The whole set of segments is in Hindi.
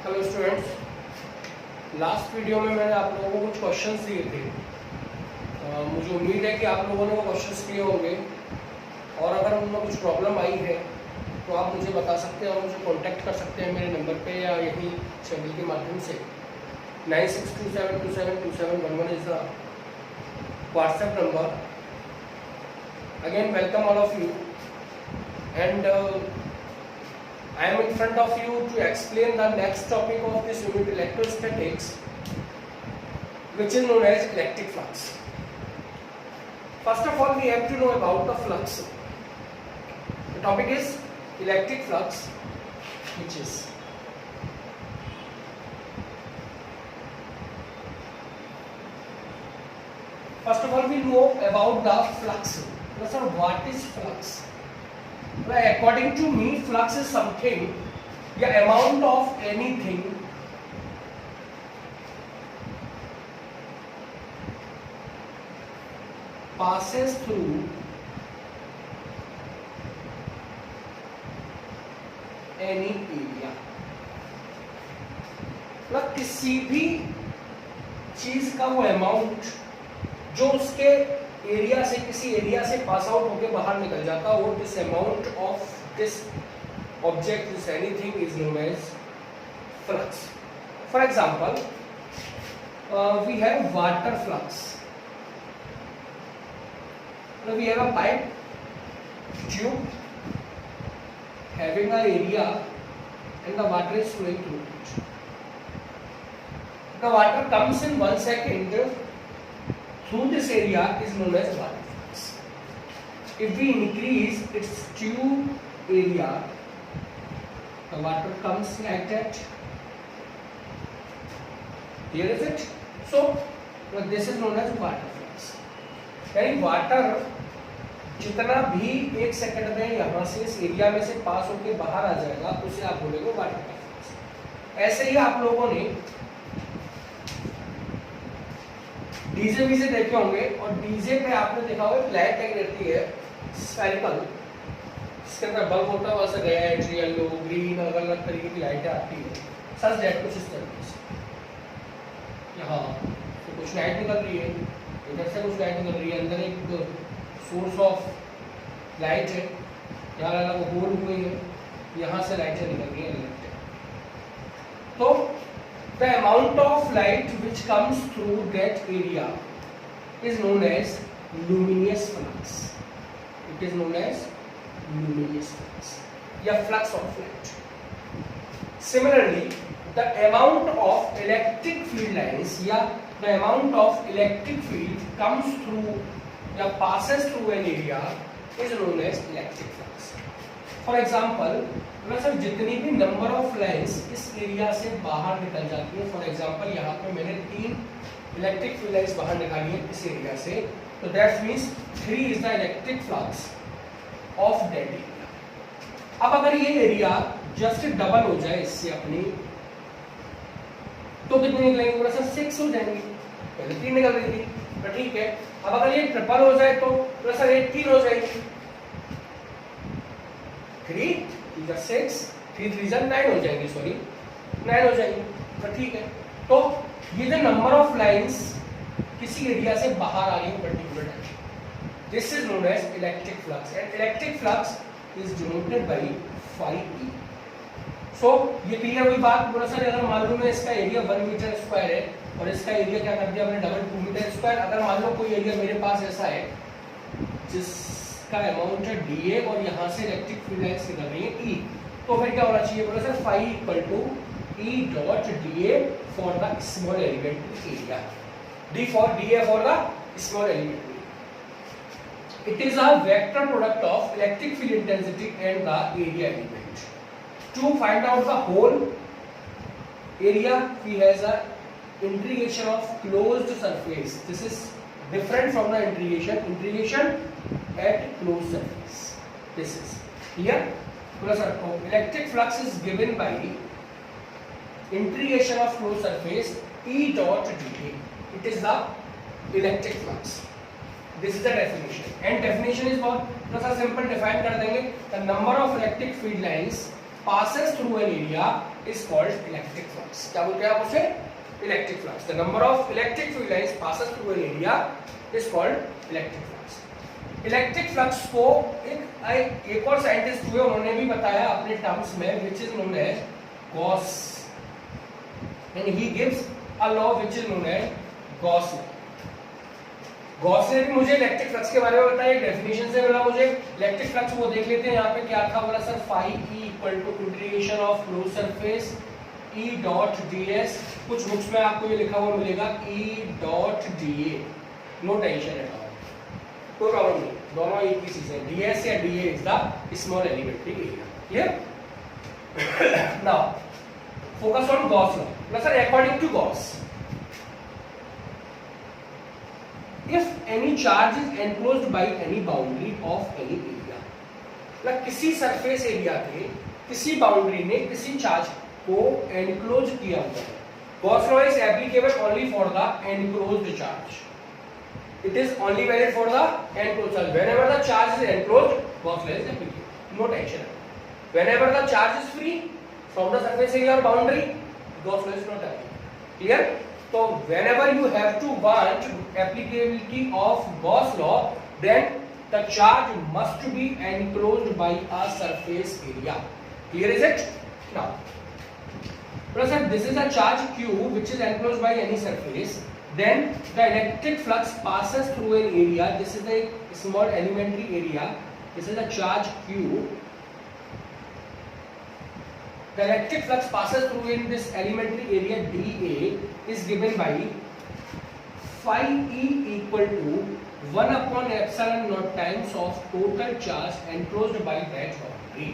हेलो स्टूडेंट्स, लास्ट वीडियो में मैंने आप लोगों को कुछ क्वेश्चंस दिए थे। मुझे उम्मीद है कि आप लोगों ने वो क्वेश्चंस किए होंगे और अगर उनमें कुछ प्रॉब्लम आई है तो आप मुझे बता सकते हैं और मुझे कांटेक्ट कर सकते हैं मेरे नंबर पे या यही चैनल के माध्यम से। 9627272711 is the WhatsApp number. Again welcome all of you and I am in front of you to explain the next topic of this unit, electrostatics, which is known as electric flux. First of all, we have to know about the flux. The topic is electric flux, which is first of all we know about the flux. Sir, what is flux? Well, according to me, flux is something, the amount of anything passes through any area. मतलब किसी भी चीज का वो अमाउंट जो उसके एरिया से किसी एरिया से पास आउट होकर बाहर निकल जाता है, और this amount of this object, this anything is known as flux. For example, we have water flux. We have a pipe tube having an area and the water is flowing through it. The water comes in 1 second through this area is known as water flux. If we increase its tube area, the water comes like that. Here is it. So this is known as water flux. यानी वाटर जितना भी 1 सेकंड में यहाँ से इस एरिया में से पास होकर बाहर आ जाएगा उसे आप बोलेंगे वाटर फ्लक्स. ऐसे ही आप लोगों ने डीजे भी से देखे होंगे, और डीजे पे आपने देखा होगा लाइट लगी रहती है स्फेरिकल, इसके अंदर बल्ब होता है, वैसे रेड, येलो, ग्रीन, अलग अलग तरीके की लाइटें आती है. सच दैट कुछ इस तरीके से यहाँ तो कुछ लाइट निकल रही है, इधर से कुछ लाइट निकल रही है, अंदर एक सोर्स ऑफ लाइट है, यहाँ अलग होल हुई है, यहाँ से लाइटें निकल रही है. तो the amount of light which comes through that area is known as luminous flux. It is known as luminous flux, या flux of light. Similarly, the amount of electric field lines, या the amount of electric field comes through या passes through an area is known as electric flux. For example, sir जितनी भी नंबर ऑफ लाइंस इस एरिया से बाहर निकल जाती है, फॉर एग्जांपल यहाँ पे मैंने 3 इलेक्ट्रिक फील्ड लाइंस बाहर निकाली है इस एरिया से, तो that means 3 is the electric flux of that area. अब अगर ये एरिया जस्ट डबल हो जाए इससे अपनी, तो कितने निकलेंगे? पूरा सर 6 हो जाएंगे. पहले 3 निकल रही थी, तो ठीक है. अब अगर ये ट्रिपल हो जाए तो पूरा सर 18 हो जाएगी. 3 6, 3 3 9 हो जाएंगी, सॉरी 9 हो जाएंगी. तो ठीक है. तो ये जो नंबर ऑफ लाइंस किसी एरिया से बाहर आ रही है particular time, this is known as electric flux, and electric flux is denoted by phi E. So ये क्लियर हुई बात. बोला सर अगर मान लो मैं इसका एरिया 1 मीटर स्क्वायर है और इसका एरिया क्या कर दिया मैंने, डबल 2 मीटर स्क्वायर. अगर मान लो कोई एरिया मेरे पास ऐसा है जिसका अमाउंट है dA और यहाँ से इलेक्ट्रिक फील्ड लाइंस निकल रही है E, तो फिर क्या होना चाहिए? बोला sir phi = E dot dA for the small element area. D for dA for the small element area. It is a vector product of electric field intensity and the area element. To find out the whole area, we has a integration of closed surface. This is different from the integration at closed surface. This is here. Electric flux is given by integration of closed surface E dot dA. It is the electric flux. This is the definition. And definition is what? तो सर सिंपल डिफाइन कर देंगे. The number of electric field lines passes through an area is called electric flux. क्या बोलते हैं आप उसे? Electric flux. The number of electric field lines passes through an area is called electric flux. Electric flux को एक और साइंटिस्ट हुए, उन्होंने भी बताया अपने टर्म्स में, which is known as Gauss, and he gives a law which is known as Gauss law. Gauss ने भी मुझे इलेक्ट्रिक फ्लक्स के बारे में बताया, एक डेफिनेशन से मिला मुझे इलेक्ट्रिक फ्लक्स। वो देख लेते हैं यहाँ पे क्या था, बोला sir phi E equal to integration of close surface E dot D S. कुछ बुक्स में आपको ये लिखा हुआ मिलेगा E dot D A, no tension है, कोई प्रॉब्लम नहीं, दोनों एक ही चीज है, डी एस या D A is the small elementary area. Clear? Now focus on Gauss law. बोला sir according to Gauss, if any charge is enclosed by any boundary of any area, मतलब किसी सरफेस एरिया पे किसी बाउंड्री ने किसी चार्ज को एनक्लोज किया हुआ है, Gauss law is applicable only for the enclosed charge, it is only valid for the enclosed charge. Whenever the charge is enclosed, Gauss law is applicable, no tension. Whenever the charge is free from the surface area और boundary, Gauss law is not applicable. Clear? So whenever you have to want applicability of Gauss law, then the charge must be enclosed by a surface area. Clear is it? Now, sir, this is a charge Q which is enclosed by any surface. Then the electric flux passes through an area. This is a small elementary area. This is a charge Q. The electric flux passes through in this elementary area dA is given by phi E equal to 1 upon epsilon naught times of total charge enclosed by that boundary.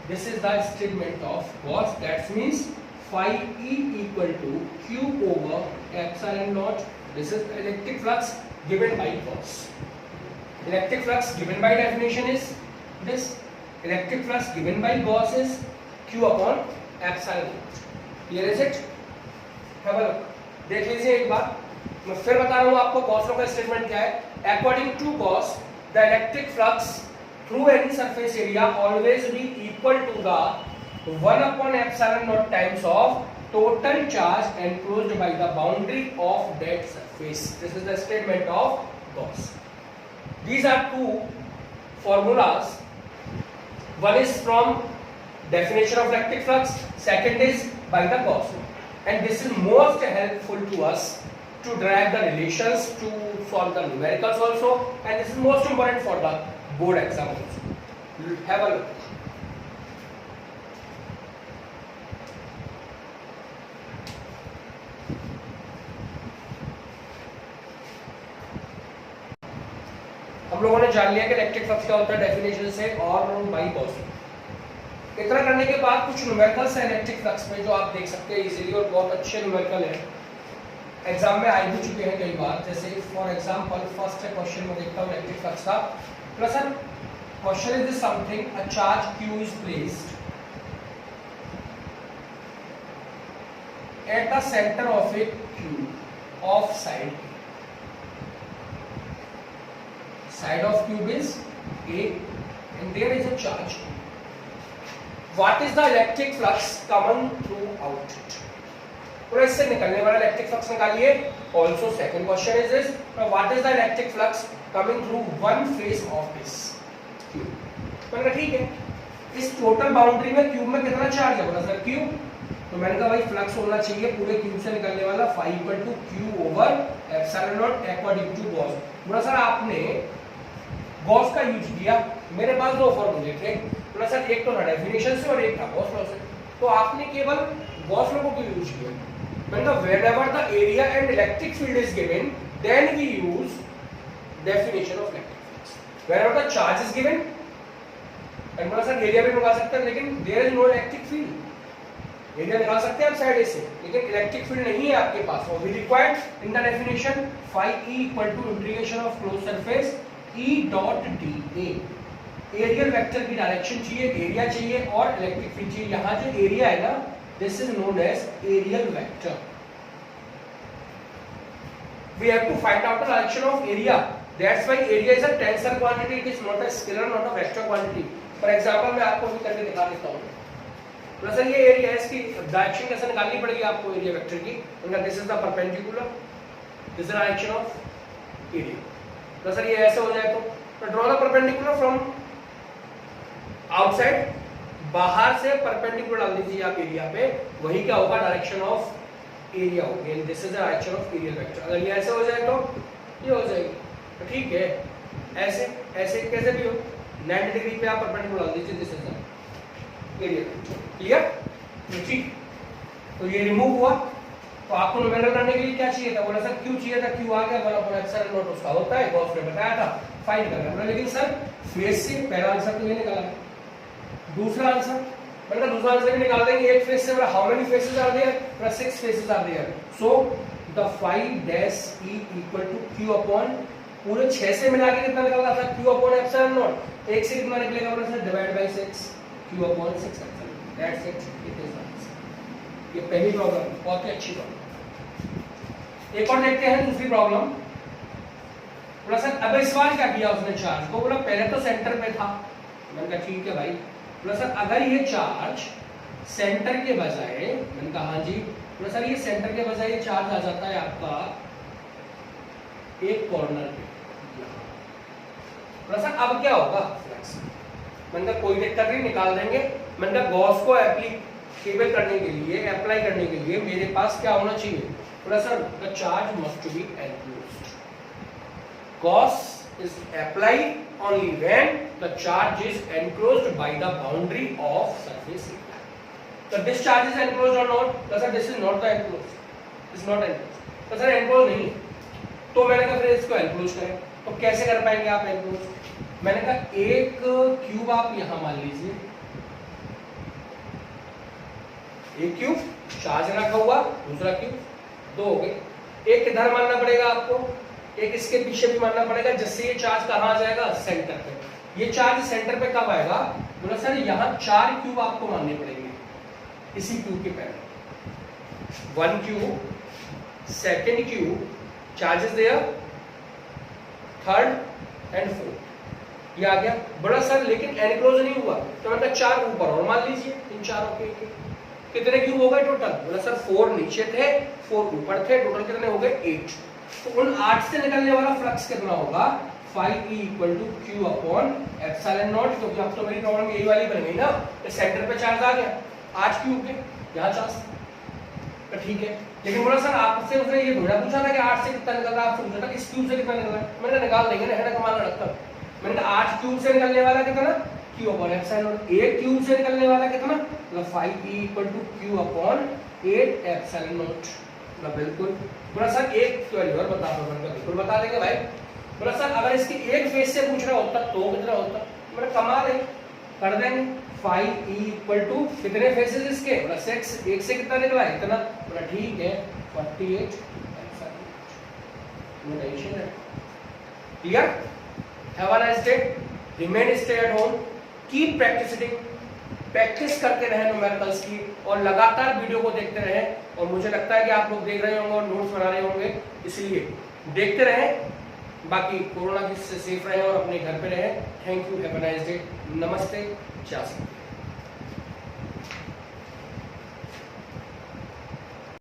This is the statement of Gauss. That means phi E equal to Q over epsilon naught. This is electric flux given by Gauss. Electric flux given by definition is this. Electric flux given by Gauss is Q upon epsilon naught. Clear is it? Have a look. देख लीजिए एक बार, मैं फिर बता रहा हूँ आपको गॉस लॉ का स्टेटमेंट क्या है। According to Gauss, the electric flux through any surface area always be equal to the 1 upon epsilon naught times of total charge enclosed by the boundary of that surface. This is the statement of Gauss. These are two formulas. One is from definition of electric flux, second is by the Gauss law, and this is most helpful to us to derive the relations, to solve the numericals also, and this is most important for the board exam also. Have a look. हम लोगों ने जान लिया कि इलेक्ट्रिक फ्लक्स क्या होता है डेफिनेशन से और बाई गॉस लॉ। इतना करने के बाद कुछ न्यूमेरिकल्स हैं इलेक्ट्रिक फ्लक्स में जो आप देख सकते हैं इजीली, और बहुत अच्छे न्यूमेरिकल हैं, एग्जाम में आ भी चुके हैं कई बार। जैसे फॉर एग्जांपल फर्स्ट क्वेश्चन में देखता हूँ इलेक्ट्रिक फ्लक्स का। Plus sir question is this something, a charge Q is placed at the centre of A cube of side A. Side of cube is A and there is a charge. What is the electric flux coming throughout it? तो इससे निकलने वाला इलेक्ट्रिक फ्लक्स निकालिए। Also second question is this, what is the electric flux coming through one face of this cube? मैंने कहा ठीक है, इस टोटल बाउंड्री में क्यूब में कितना चार्ज है, बोला सर क्यूब। तो मैंने कहा भाई फ्लक्स होना चाहिए पूरे क्यूब से निकलने वाला phi equal to Q over epsilon naught according to Gauss। बोला सर आपने गॉस का यूज किया, मेरे पास दो फॉर्मूले थे, बोला सर एक तो था डेफिनेशन से और एक था गॉस लॉ से, तो आपने केवल गॉस लॉ को क्यों यूज किया। मैंने कहा whenever the area and electric field is given, then we use definition of electric flux. Whenever the charge is given, and बोला सर एरिया भी निकाल सकते हैं लेकिन there is no electric field, area निकाल सकते हैं आप साइड ए से लेकिन इलेक्ट्रिक फील्ड नहीं है आपके पास। और we required in the definition phi E equal to integration of closed surface E dot dA। Areal vector की डायरेक्शन चाहिए, एरिया चाहिए और इलेक्ट्रिक फील्ड चाहिए। यहाँ जो एरिया है ना, this is known as areal vector. We have to find out the direction of area, that's why area is a tensor quantity, it is not a scalar, not a vector quantity. For example मैं आपको भी करके दिखा देता हूँ। बोला सर ये एरिया है, इसकी डायरेक्शन कैसे निकालनी पड़ेगी आपको एरिया वेक्टर की? उनका this is the perpendicular, this is the direction of area. बोला सर ये ऐसे हो जाए तो draw the perpendicular from outside, बाहर से परपेंडिकुलर डाल दीजिए आप एरिया पे, वही क्या होगा डायरेक्शन ऑफ एरिया होगी, and this is the direction of areal vector. अगर ये ऐसे हो जाए तो ये हो जाएगी, तो ठीक है। ऐसे ऐसे कैसे भी हो 90 डिग्री पे आप परपेंडिकुलर डाल दीजिए, this is the areal vector. Clear? तो ठीक, तो ये रिमूव हुआ। तो आपको न्यूमेरिकल करने के लिए क्या चाहिए था? बोला सर क्यू चाहिए था, क्यू आ गया, 1/ε0 उसका होता है, गॉस ने बताया था फाइंड करना। बोला लेकिन सर फेस से पहला आंसर तो ये निकाला है, दूसरा आंसर मतलब दूसरा आंसर भी निकाल देंगे। एक फेस से how many faces are there? 6 faces are there, so the 5 dash e equal to q upon पूरे 6 से मिला के कितना निकल रहा था? q अपॉन एप्सिलॉन, 1 से कितना निकलेगा? बोला sir divide by 6, q upon 6 epsilon, that's it, it is answer. ये पहली प्रॉब्लम, बहुत ही अच्छी प्रॉब्लम। एक और देखते हैं दूसरी प्रॉब्लम। बोला सर अब इस बार क्या किया उसने चार्ज को? बोला पहले तो सेंटर पे था, मैंने कहा ठीक है भाई। बोला सर अगर ये चार्ज सेंटर के बजाय, मैंने कहा हाँ जी, बोला सर ये सेंटर के बजाय ये चार्ज आ जाता है आपका एक कॉर्नर पे, बोला सर अब क्या होगा? फ्लक्स। मैंने कहा कोई दिक्कत नहीं, निकाल देंगे। मैंने कहा गॉस को एप्लीकेबल करने के लिए, अप्लाई करने के लिए मेरे पास क्या होना चाहिए? बोला sir the charge must be enclosed. Gauss is applied only when the charge is enclosed by the boundary of surface area. So this charge is enclosed or not? So sir this is not the enclosed. This is not enclosed. तो सर enclosed नहीं है, तो मैंने कहा फिर इसको enclosed करें। तो कैसे कर पाएंगे आप enclosed? मैंने कहा एक क्यूब आप यहाँ मान लीजिए, एक क्यूब चार्ज रखा हुआ, दूसरा क्यूब, दो हो गए। एक इधर मानना पड़ेगा आपको, एक इसके पीछे भी मानना पड़ेगा, जिससे ये चार्ज कहाँ आ जाएगा? सेंटर पे। ये चार्ज सेंटर पे कब आएगा? बोला सर यहाँ 4 क्यूब आपको मानने पड़ेंगे इसी क्यूब के पहले। 1 cube, second cube, charges there, third and fourth, ये आ गया। बोला सर लेकिन एनक्लोज नहीं हुआ, तो मैंने कहा 4 ऊपर और मान लीजिए, इन चारों के कितने क्यूब हो गए टोटल? बोला सर 4 नीचे थे, 4 ऊपर थे, टोटल कितने हो गए? 8। तो उन 8 से निकलने वाला फ्लक्स कितना होगा? 5e equal to q upon epsilon not, क्योंकि अब तो मेरी प्रॉब्लम यही वाली बन गई ना, तो सेंटर पे चार्ज आ गया, 8 क्यूब के यहाँ चार्ज, तो ठीक है। लेकिन बोला सर आपसे उसने ये थोड़ा पूछा था कि 8 से कितना निकल रहा है, आपसे पूछा था कि इस क्यूब से कितना निकल रहा है। मैंने निकाल देंगे ना, है ना, कमाल रखकर। मैंने कहा 8 क्यूब से निकलने वाला कितना? q upon epsilon not. 1 cube से निकलने वाला कितना? मतलब 5e equal to q upon 8 epsilon not. ना बिल्कुल। बोला सर एक क्वेरी और बता दो, मैंने बिल्कुल बता देंगे भाई। बोला सर अगर इसकी एक फेस से पूछ रहा होता तो कितना होता? मैंने कमाल है, कर देंगे। 5e इक्वल टू कितने फेसेस इसके? बोला 6, एक से कितना निकला? इतना। बोला ठीक है 48 टेंशन है। Clear? Have a nice day, remain stay at home, keep practicing, practice करते रहे न्यूमेरिकल्स की, और लगातार वीडियो को देखते रहे। और मुझे लगता है कि आप लोग देख रहे होंगे और नोट्स बना रहे होंगे, इसलिए देखते रहे। बाकी कोरोना से सेफ रहे और अपने घर पे रहे। Thank you, have a nice day, नमस्ते, जय श्री राम।